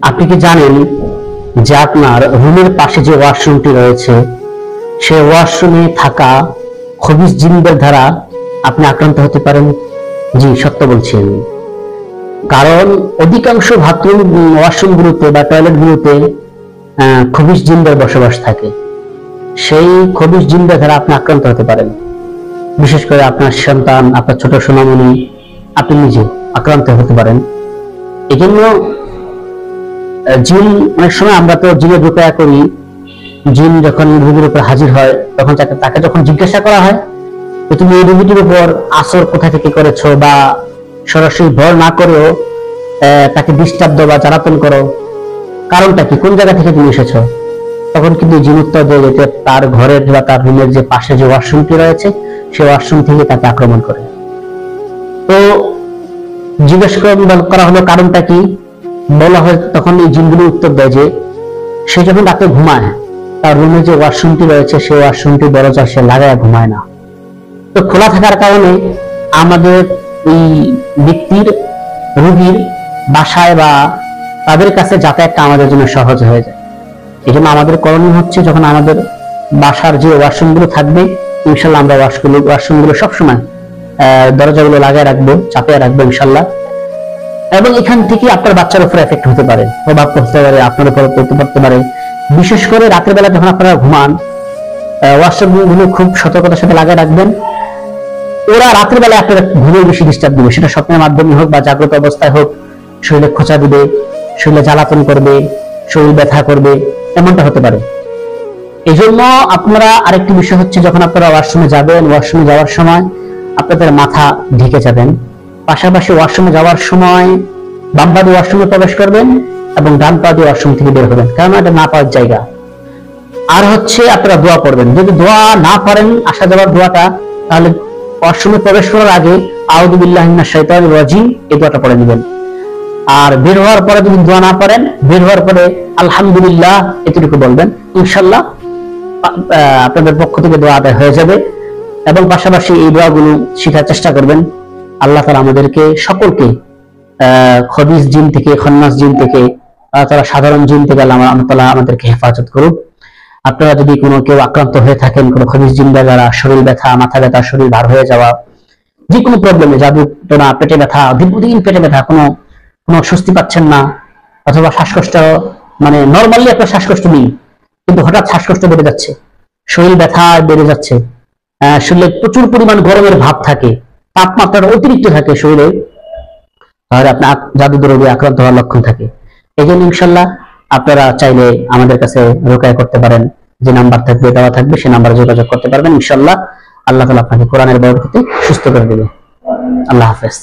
আপনি কি জানেন যে আপনার রুমের পাশে যে ওয়াশরুমটি রয়েছে সেই ওয়াশরুমে থাকা খবিস জিনদের দ্বারা আপনি আক্রান্ত হতে পারেন? জি, সত্য বলছি আমি। কারণ অধিকাংশ বাথরুম ওয়াশরুমগুলোতে বা টয়লেটগুলোতে খবিস জিনদের বসবাস থাকে। সেই খবিস জিনদের দ্বারা আপনি আক্রান্ত হতে পারেন। বিশেষ করে আপনার সন্তান, আপনার ছোট সোনামণি, আপনি নিজে আক্রান্ত হতে পারেন। এই জন্য জিন, অনেক সময় আমরা তো জিনের রুকয়া করি, জিন যখন রোগীর উপর হাজির হয় তখন তাকে যখন জিজ্ঞাসা করা হয় যে তুমি এই রোগীটির উপর আসর কোথা থেকে করেছো, বা সরাসরি ভর না করেও তাকে ডিস্টার্ব দাও বা জ্বালাতন করো, কারণটা কি, কোন জায়গা থেকে তুমি এসেছো, তখন কিন্তু জিন উত্তর দেয় যে তার ঘরের বা তার রুমের যে পাশে যে ওয়াশরুমটি রয়েছে সেই ওয়াশরুম থেকে তাকে আক্রমণ করে। তো জিজ্ঞাসা করা হলো কারণটা কি, বলা হয় তখন এই জিনগুলো উত্তর দেয় যে সে যখন রাতে ঘুমায় তার রুমে যে ওয়াশরুমটি রয়েছে সেই ওয়াশরুমটি দরজা সে লাগায় ঘুমায় না। তো খোলা থাকার কারণে আমাদের এই ব্যক্তির, রোগীর বাসায় বা তাদের কাছে যাতায়াতটা আমাদের জন্য সহজ হয়ে যায়। এই জন্য আমাদের করণীয় হচ্ছে, যখন আমাদের বাসার যে ওয়াশরুমগুলো থাকবে ইনশাল্লাহ আমরা ওয়াশরুমগুলো সবসময় দরজাগুলো লাগিয়ে রাখবো, চাপিয়ে রাখবো ইনশাল্লাহ। এবং এখান থেকে আপনার বাচ্চার উপর এফেক্ট হতে পারে, প্রভাব পড়তে পারে, আপনার উপর পড়তে পারে। বিশেষ করে রাতের বেলা যখন আপনারা ঘুমান, ওয়াশরুমগুলো খুব সতর্কতার সাথে লাগিয়ে রাখবেন। ওরা রাতের বেলা আপনার ঘুমে বেশি ডিস্টার্ব দিবে, সেটা স্বপ্নের মাধ্যমে হোক বা জাগ্রত অবস্থায় হোক। শরীরে খোঁচা দিবে, শরীরে জ্বালাতন করবে, শরীর ব্যথা করবে, এমনটা হতে পারে। এই জন্য আপনারা আরেকটি বিষয় হচ্ছে, যখন আপনারা ওয়াশরুমে যাবেন, ওয়াশরুমে যাওয়ার সময় আপনাদের মাথা ঢেকে যাবেন। পাশাপাশি ওয়াশরুমে যাওয়ার সময় বাম পা দিয়ে ওয়াশরুমে প্রবেশ করবেন এবং ডান পা দিয়ে ওয়াশরুম থেকে বের হবেন, কারণ এটা না পাওয়ার জায়গা। আর হচ্ছে আপনারা দোয়া পড়বেন। যদি দোয়া না পারেন, আসা যাওয়ার দোয়াটা, তাহলে ওয়াশরুমে প্রবেশ করার আগে আউযু বিল্লাহি মিনাশ শাইতানির রাজিম এই দোয়াটা পড়ে নেবেন। আর বের হওয়ার পরে যদি দোয়া না পারেন, বের হওয়ার পরে আলহামদুলিল্লাহ এতটুকু বলবেন, ইনশাআল্লাহ আপনাদের পক্ষ থেকে দোয়া আদায় হয়ে যাবে। এবং পাশাপাশি এই দোয়াগুলো শেখার চেষ্টা করবেন। আল্লাহ তাআলা আমাদেরকে সকলকে খবিস জিন থেকে, খন্নাস জিন থেকে, তারা সাধারণ জিন থেকে আল্লাহ তাআলা আমাদেরকে হেফাজত করুক। আপনারা যদি কোনো কেউ আক্রান্ত হয়ে থাকেন কোনো খবিস জিন দ্বারা, শরীর ব্যথা, মাথা ব্যথা, শরীর ভার হয়ে যাওয়া, যে কোনো প্রবলেমে, জাদু টোনা, পেটে ব্যথা, দীর্ঘদিন পেটে ব্যথা, কোনো স্বস্তি পাচ্ছেন না, অথবা শ্বাসকষ্ট, মানে নরমালি আপনার শ্বাসকষ্ট নেই কিন্তু হঠাৎ শ্বাসকষ্ট বেড়ে যাচ্ছে, শরীর ব্যথা বেড়ে যাচ্ছে, শরীরে প্রচুর পরিমাণ গরমের ভাব থাকে, তাপমাত্রা অতিরিক্ত থাকে শরীরে, তাহলে আপনার জাদু রোগে আক্রান্ত হওয়ার লক্ষণ থাকে। এই জন্য ইনশাল্লাহ আপনারা চাইলে আমাদের কাছে রোকায়া করতে পারেন। যে নাম্বার থাকবে, দেওয়া থাকবে, সেই নাম্বারে যোগাযোগ করতে পারবেন। ইনশাল্লাহ আল্লাহ তাআলা আপনাকে কোরআনের বরকতে সুস্থ করে দেবে। আল্লাহ হাফেজ।